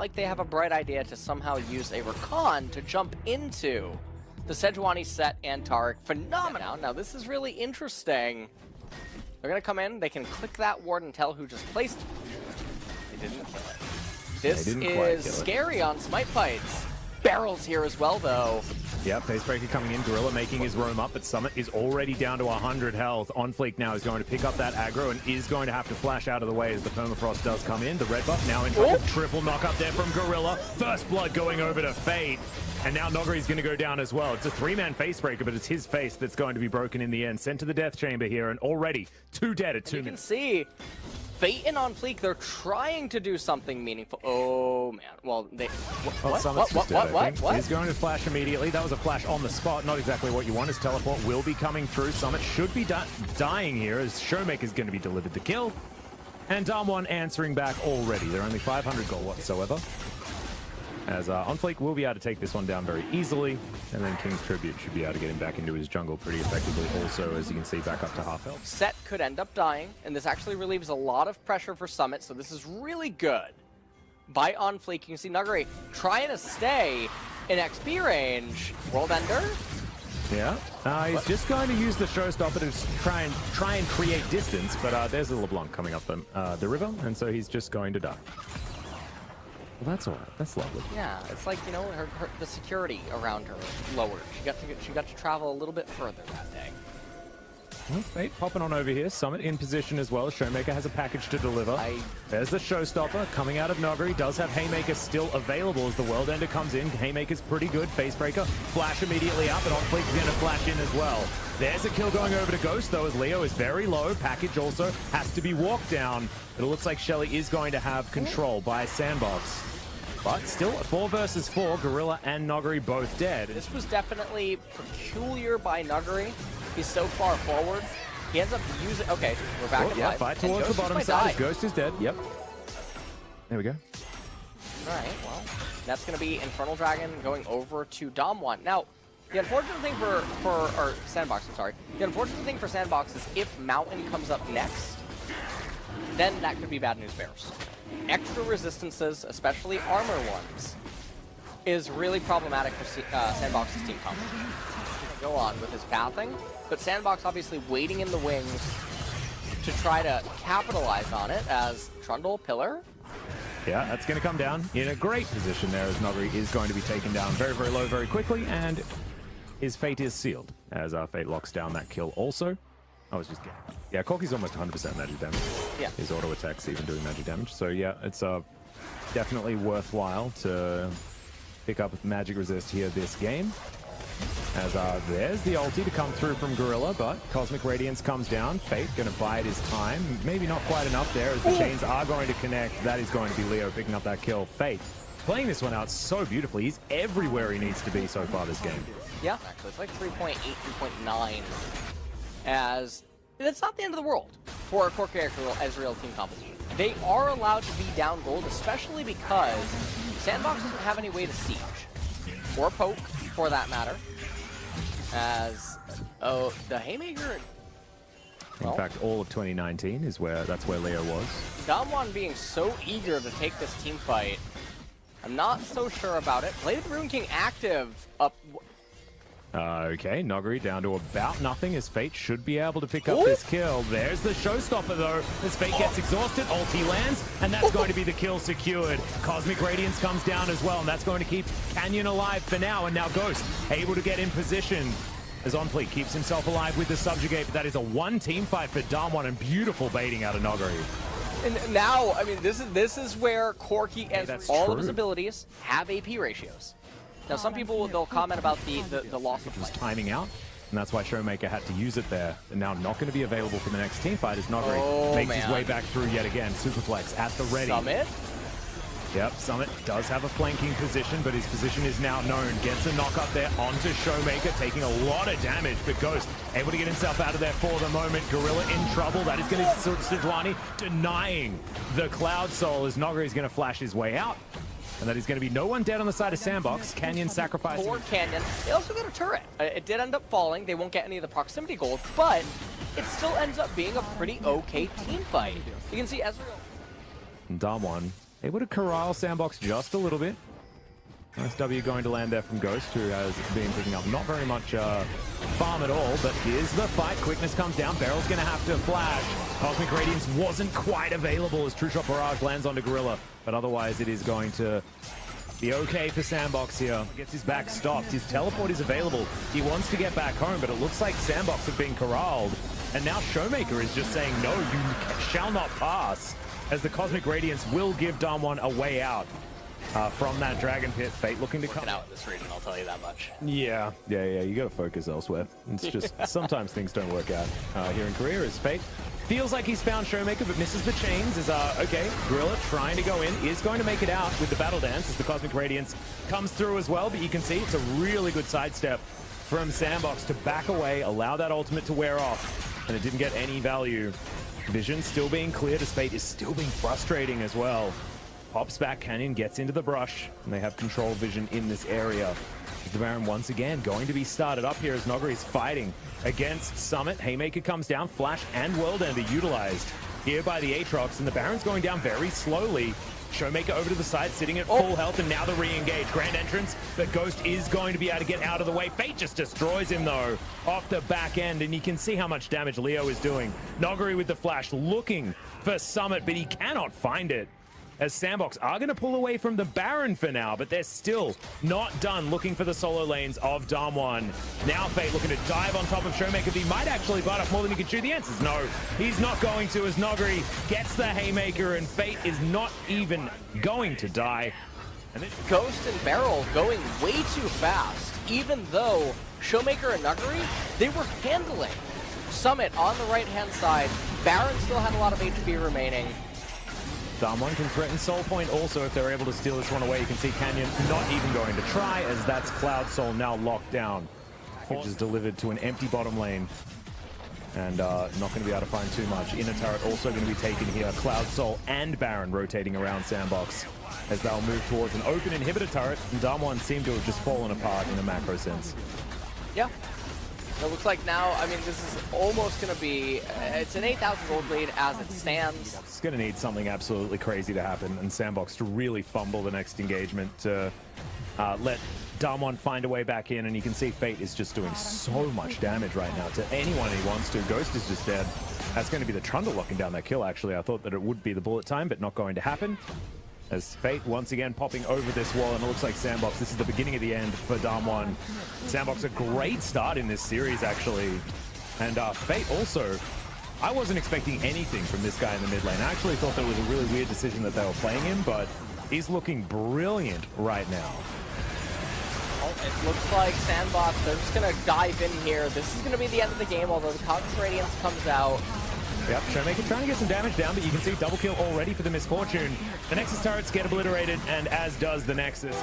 like they have a bright idea to somehow use a Rakan to jump into the Sejuani set and Taric. Phenomenal. Now this is really interesting. They're going to come in, they can click that ward and tell who just placed it. They didn't kill it. This is scary on Smite fights. Barrels here as well, though. Yeah, Facebreaker coming in, Gorilla making his roam up, but Summit is already down to 100 health. On Fleek now is going to pick up that aggro and is going to have to flash out of the way as the Permafrost does come in. The red buff now in trouble. Triple knock up there from Gorilla. First blood going over to Fate. And now Nogari's going to go down as well. It's a 3-man Facebreaker, but it's his face that's going to be broken in the end. Sent to the death chamber here, and already 2 dead at 2 minutes. You can see Fate and On Fleek, they're trying to do something meaningful. Oh, man. Well, they... What? He's going to flash immediately. That was a flash on the spot. Not exactly what you want. His teleport will be coming through. Summit should be dying here as Showmaker's going to be delivered the kill. And Damwon answering back already. They're only 500 gold whatsoever. As On Fleek will be able to take this one down very easily. And then King's Tribute should be able to get him back into his jungle pretty effectively also, as you can see, back up to half health. Set could end up dying, and this actually relieves a lot of pressure for Summit, so this is really good. By On Fleek, you can see Nuggery trying to stay in XP range. World Ender? Yeah, he's just going to use the Showstopper to try and create distance, but there's a LeBlanc coming up the river, and so he's just going to die. Well, that's all right. That's lovely. Yeah, it's like, you know, the security around her lowered. She got to travel a little bit further that day. Well, Fate popping on over here. Summit in position as well. Showmaker has a package to deliver. There's the Showstopper coming out of Nogari. Does have Haymaker still available as the World Ender comes in. Haymaker's pretty good. Facebreaker. Flash immediately up, and On Fleek's going to flash in as well. There's a kill going over to Ghost, though, as Leo is very low. Package also has to be walked down. But it looks like Shelly is going to have control by SANDBOX. But still, 4 versus 4. Gorilla and Nogari both dead. This was definitely peculiar by Nuggery. He's so far forward. He ends up using... Okay, we're back alive. Yeah, fight towards the bottom side. Ghost is dead. Yep. There we go. All right, well, that's going to be Infernal Dragon going over to Damwon. Now, the unfortunate thing for SANDBOX, I'm sorry. The unfortunate thing for SANDBOX is if Mountain comes up next, then that could be bad news bears. Extra resistances, especially armor ones, is really problematic for SANDBOX's team composition. Go on with his pathing, but SANDBOX obviously waiting in the wings to try to capitalize on it as Trundle, Pillar. Yeah, that's going to come down in a great position there as Nogari is going to be taken down very, very low very quickly, and his fate is sealed as Fate locks down that kill also. I was just getting... Yeah, Corky's almost 100% magic damage. Yeah. His auto attack's even doing magic damage. So yeah, it's definitely worthwhile to pick up magic resist here this game. As there's the ulti to come through from Gorilla, but Cosmic Radiance comes down. Fate going to bide his time. Maybe not quite enough there as the chains are going to connect. That is going to be Leo picking up that kill. Fate playing this one out so beautifully. He's everywhere he needs to be so far this game. Yeah, actually, it's like 3.8, 3.9. As it's not the end of the world for a core character Ezreal team composition. They are allowed to be down gold, especially because SANDBOX doesn't have any way to siege. Or poke, for that matter. As, the Haymaker... In fact, all of 2019 is that's where Leo was. Damwon being so eager to take this team fight, I'm not so sure about it. Blade of the Ruin King active up... Okay, Nogari down to about nothing as Fate should be able to pick up this kill. There's the Showstopper though, as Fate gets exhausted, ulti lands, and that's going to be the kill secured. Cosmic Radiance comes down as well, and that's going to keep Canyon alive for now, and now Ghost able to get in position as On Fleek keeps himself alive with the Subjugate, but that is a one-team fight for Damwon, and beautiful baiting out of Nogari. And now, I mean, this is where Corky and all of his abilities have AP ratios. Now, some people, they'll comment about the loss of play. Timing out, and that's why Showmaker had to use it there. And now not going to be available for the next team fight as Nogari makes his way back through yet again. Superflex at the ready. Summit? Yep, Summit does have a flanking position, but his position is now known. Gets a knock up there onto Showmaker, taking a lot of damage, but Ghost able to get himself out of there for the moment. Gorilla in trouble. That is going to be Sejuani denying the Cloud Soul as Nogari is going to flash his way out. And that is going to be no one dead on the side of SANDBOX. Canyon sacrificing. For Canyon. They also got a turret. It did end up falling. They won't get any of the proximity gold, but it still ends up being a pretty okay team fight. You can see Ezreal. Damwon able to corral SANDBOX just a little bit. Nice W going to land there from Ghost, who has been picking up not very much farm at all, but here's the fight. Quickness comes down. Barrel's going to have to flash. Cosmic Radiance wasn't quite available as True Shot Barrage lands onto Gorilla, but otherwise it is going to be okay for SANDBOX here. Gets his back stopped. His teleport is available. He wants to get back home, but it looks like SANDBOX have been corralled. And now Showmaker is just saying, no, you shall not pass, as the Cosmic Radiance will give Damwon a way out from that Dragon Pit. Fate looking to come out in this region, I'll tell you that much. Yeah. You gotta focus elsewhere. It's just, sometimes things don't work out here in Korea as Fate feels like he's found Showmaker, but misses the chains. Okay, Gorilla trying to go in, is going to make it out with the Battle Dance as the Cosmic Radiance comes through as well, but you can see it's a really good sidestep from SANDBOX to back away, allow that ultimate to wear off, and it didn't get any value. Vision still being cleared as Fate is still being frustrating as well. Pops back, Canyon gets into the brush, and they have control vision in this area. The Baron once again going to be started up here as Nogri is fighting against Summit. Haymaker comes down, Flash and World Ender utilized here by the Aatrox, and the Baron's going down very slowly. Showmaker over to the side, sitting at full health, and now the re-engage. Grand entrance, but Ghost is going to be able to get out of the way. Fate just destroys him, though, off the back end, and you can see how much damage Leo is doing. Nogri with the Flash, looking for Summit, but he cannot find it, as SANDBOX are going to pull away from the Baron for now, but they're still not done looking for the solo lanes of Damwon. Now Fate looking to dive on top of Showmaker. He might actually bite off more than he can chew. The answer is no. He's not going to, as Nogri gets the Haymaker, and Fate is not even going to die. And then Ghost and Barrel going way too fast, even though Showmaker and Nuggery, they were handling Summit on the right-hand side. Baron still had a lot of HP remaining. Damwon can threaten Soul Point also if they're able to steal this one away. You can see Canyon not even going to try, as that's Cloud Soul now locked down, which is delivered to an empty bottom lane. And not going to be able to find too much. Inner turret also going to be taken here. Cloud Soul and Baron rotating around SANDBOX as they'll move towards an open inhibitor turret. And Damwon seem to have just fallen apart in a macro sense. Yeah. It looks like now, I mean, this is almost going to be, it's an 8,000 gold lead as it stands. It's going to need something absolutely crazy to happen, and SANDBOX to really fumble the next engagement to let Damwon find a way back in, and you can see Fate is just doing so much damage right now to anyone he wants to. Ghost is just dead. That's going to be the Trundle locking down that kill, actually. I thought that it would be the bullet time, but not going to happen. As Fate once again popping over this wall, and it looks like SANDBOX, this is the beginning of the end for Damwon. SANDBOX a great start in this series, actually. And Fate also, I wasn't expecting anything from this guy in the mid lane. I actually thought that was a really weird decision that they were playing him, but he's looking brilliant right now. Well, it looks like SANDBOX, they're just going to dive in here. This is going to be the end of the game, although the Cosmic Radiance comes out. Yep, Showmaker trying to get some damage down, but you can see double kill already for the Misfortune. The Nexus turrets get obliterated, and as does the Nexus.